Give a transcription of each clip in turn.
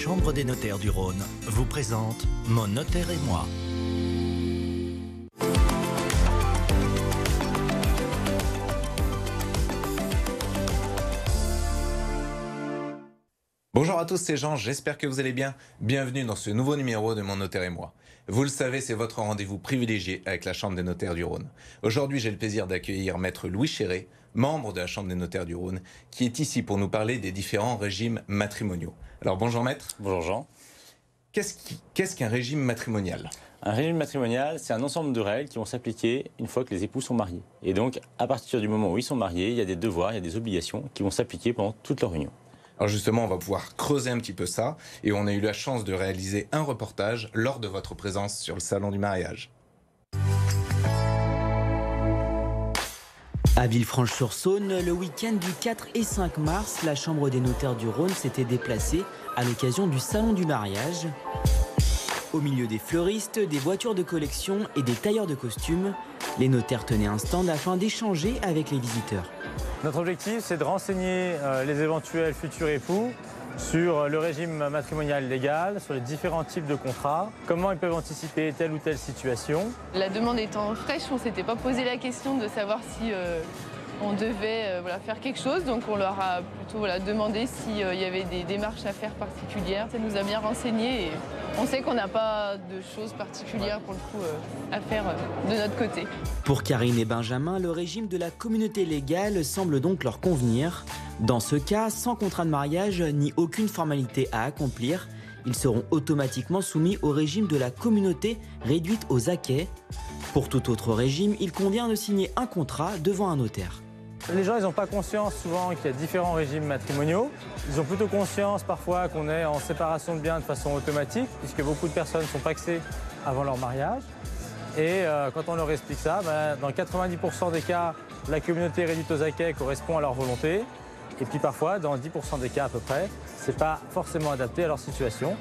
Chambre des notaires du Rhône vous présente Mon notaire et moi. Bonjour à tous, c'est Jean, j'espère que vous allez bien. Bienvenue dans ce nouveau numéro de Mon notaire et moi. Vous le savez, c'est votre rendez-vous privilégié avec la Chambre des notaires du Rhône. Aujourd'hui, j'ai le plaisir d'accueillir Maître Louis Chéret, membre de la Chambre des notaires du Rhône, qui est ici pour nous parler des différents régimes matrimoniaux. Alors bonjour Maître. Bonjour Jean. Qu'est-ce qu'un régime matrimonial ? Un régime matrimonial, c'est un ensemble de règles qui vont s'appliquer une fois que les époux sont mariés. Et donc, à partir du moment où ils sont mariés, il y a des devoirs, il y a des obligations qui vont s'appliquer pendant toute leur union. Alors justement, on va pouvoir creuser un petit peu ça, et on a eu la chance de réaliser un reportage lors de votre présence sur le salon du mariage. À Villefranche-sur-Saône, le week-end du 4 et 5 mars, la Chambre des notaires du Rhône s'était déplacée à l'occasion du salon du mariage. Au milieu des fleuristes, des voitures de collection et des tailleurs de costumes, les notaires tenaient un stand afin d'échanger avec les visiteurs. Notre objectif, c'est de renseigner les éventuels futurs époux sur le régime matrimonial légal, sur les différents types de contrats, comment ils peuvent anticiper telle ou telle situation. La demande étant fraîche, on ne s'était pas posé la question de savoir si on devait faire quelque chose. Donc on leur a plutôt demandé s'il y avait des démarches à faire particulières. Ça nous a bien renseigné et on sait qu'on n'a pas de choses particulières pour le coup à faire de notre côté. Pour Karine et Benjamin, le régime de la communauté légale semble donc leur convenir. Dans ce cas, sans contrat de mariage ni aucune formalité à accomplir, ils seront automatiquement soumis au régime de la communauté réduite aux acquêts. Pour tout autre régime, il convient de signer un contrat devant un notaire. Les gens, ils n'ont pas conscience souvent qu'il y a différents régimes matrimoniaux. Ils ont plutôt conscience parfois qu'on est en séparation de biens de façon automatique, puisque beaucoup de personnes sont pacsées avant leur mariage. Et quand on leur explique ça, dans 90% des cas, la communauté réduite aux acquêts correspond à leur volonté. Et puis parfois, dans 10% des cas à peu près, ce n'est pas forcément adapté à leur situation.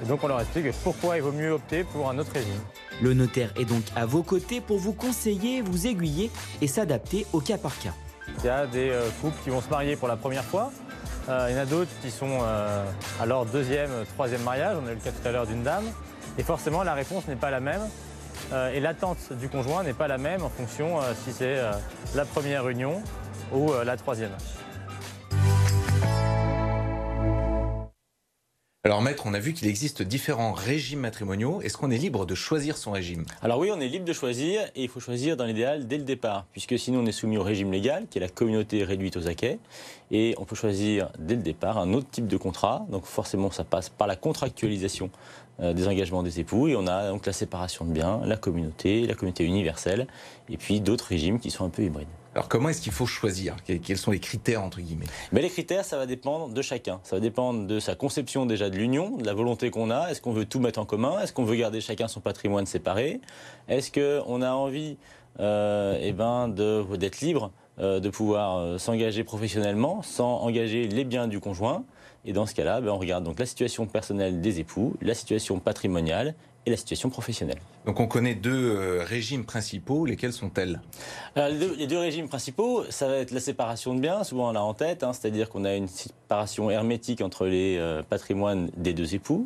Et donc on leur explique pourquoi il vaut mieux opter pour un autre régime. Le notaire est donc à vos côtés pour vous conseiller, vous aiguiller et s'adapter au cas par cas. Il y a des couples qui vont se marier pour la première fois. Il y en a d'autres qui sont à leur deuxième, troisième mariage. On a eu le cas tout à l'heure d'une dame. Et forcément, la réponse n'est pas la même. Et l'attente du conjoint n'est pas la même en fonction si c'est la première union ou la troisième. Alors Maître, on a vu qu'il existe différents régimes matrimoniaux. Est-ce qu'on est libre de choisir son régime ? Alors oui, on est libre de choisir et il faut choisir dans l'idéal dès le départ, puisque sinon on est soumis au régime légal, qui est la communauté réduite aux acquêts, et on peut choisir dès le départ un autre type de contrat. Donc forcément, ça passe par la contractualisation des engagements des époux, et on a donc la séparation de biens, la communauté universelle, et puis d'autres régimes qui sont un peu hybrides. Alors comment est-ce qu'il faut choisir ? Quels sont les critères entre guillemets ? Les critères, ça va dépendre de chacun. Ça va dépendre de sa conception déjà de l'union, de la volonté qu'on a. Est-ce qu'on veut tout mettre en commun ? Est-ce qu'on veut garder chacun son patrimoine séparé ? Est-ce qu'on a envie d'être libre, de pouvoir s'engager professionnellement sans engager les biens du conjoint ? Et dans ce cas-là, on regarde donc la situation personnelle des époux, la situation patrimoniale et la situation professionnelle. Donc on connaît deux régimes principaux, lesquels sont-elles ? Les deux régimes principaux, ça va être la séparation de biens, souvent on l'a en tête, c'est-à-dire qu'on a une séparation hermétique entre les patrimoines des deux époux.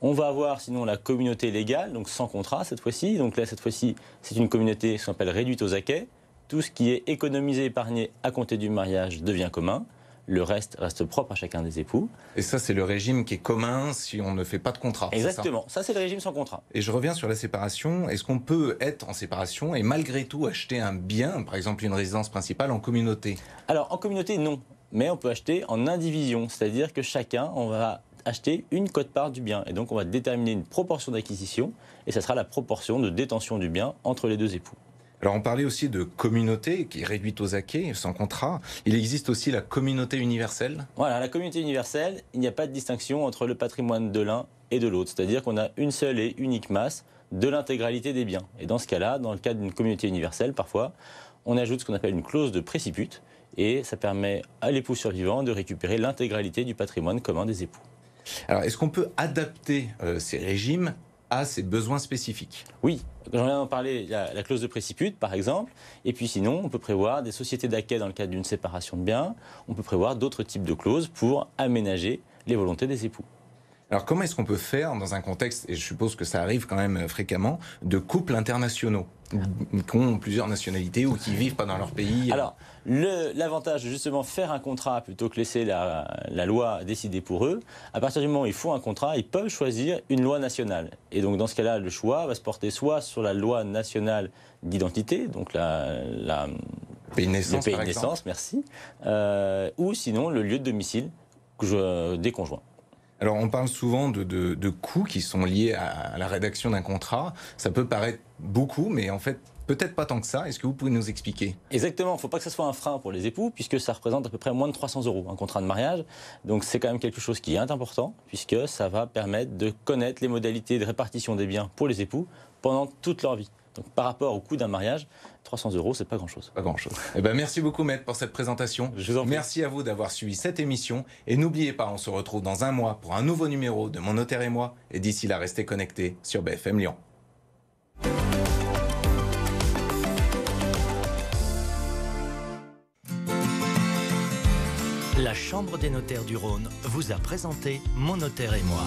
On va avoir sinon la communauté légale, donc sans contrat cette fois-ci. Donc là, cette fois-ci, c'est une communauté qu'on appelle réduite aux acquêts. Tout ce qui est économisé, épargné à compter du mariage devient commun. Le reste propre à chacun des époux. Et ça, c'est le régime qui est commun si on ne fait pas de contrat. Exactement, ça c'est le régime sans contrat. Et je reviens sur la séparation. Est-ce qu'on peut être en séparation et malgré tout acheter un bien, par exemple une résidence principale, en communauté ? Alors en communauté, non. Mais on peut acheter en indivision, c'est-à-dire que chacun, on va acheter une quote-part du bien. Et donc on va déterminer une proportion d'acquisition, et ça sera la proportion de détention du bien entre les deux époux. Alors on parlait aussi de communauté qui est réduite aux acquêts, sans contrat. Il existe aussi la communauté universelle. Voilà, la communauté universelle, il n'y a pas de distinction entre le patrimoine de l'un et de l'autre. C'est-à-dire qu'on a une seule et unique masse de l'intégralité des biens. Et dans ce cas-là, dans le cadre d'une communauté universelle, parfois, on ajoute ce qu'on appelle une clause de préciput. Et ça permet à l'époux survivant de récupérer l'intégralité du patrimoine commun des époux. Alors est-ce qu'on peut adapter ces régimes à ses besoins spécifiques? Oui, j'en viens d'en parler, il y a la clause de préciput par exemple, et puis sinon on peut prévoir des sociétés d'acquêt dans le cadre d'une séparation de biens, on peut prévoir d'autres types de clauses pour aménager les volontés des époux. Alors comment est-ce qu'on peut faire dans un contexte, et je suppose que ça arrive quand même fréquemment, de couples internationaux qui ont plusieurs nationalités ou qui vivent pas dans leur pays? Alors, l'avantage de justement faire un contrat plutôt que laisser la loi décider pour eux, à partir du moment où ils font un contrat, ils peuvent choisir une loi nationale. Et donc dans ce cas-là, le choix va se porter soit sur la loi nationale d'identité, donc le Pays de naissance, pays par de exemple. naissance, merci, ou sinon le lieu de domicile des conjoints. Alors on parle souvent de coûts qui sont liés à la rédaction d'un contrat. Ça peut paraître beaucoup, mais en fait peut-être pas tant que ça. Est-ce que vous pouvez nous expliquer? Exactement, il ne faut pas que ça soit un frein pour les époux, puisque ça représente à peu près moins de 300 € un contrat de mariage. Donc c'est quand même quelque chose qui est important, puisque ça va permettre de connaître les modalités de répartition des biens pour les époux pendant toute leur vie. Donc par rapport au coût d'un mariage, 300 €, c'est pas grand-chose. Pas grand-chose. Eh ben, merci beaucoup, Maître, pour cette présentation. Je vous en prie. Merci à vous d'avoir suivi cette émission. Et n'oubliez pas, on se retrouve dans un mois pour un nouveau numéro de Mon Notaire et moi. Et d'ici là, restez connectés sur BFM Lyon. La Chambre des notaires du Rhône vous a présenté Mon Notaire et moi.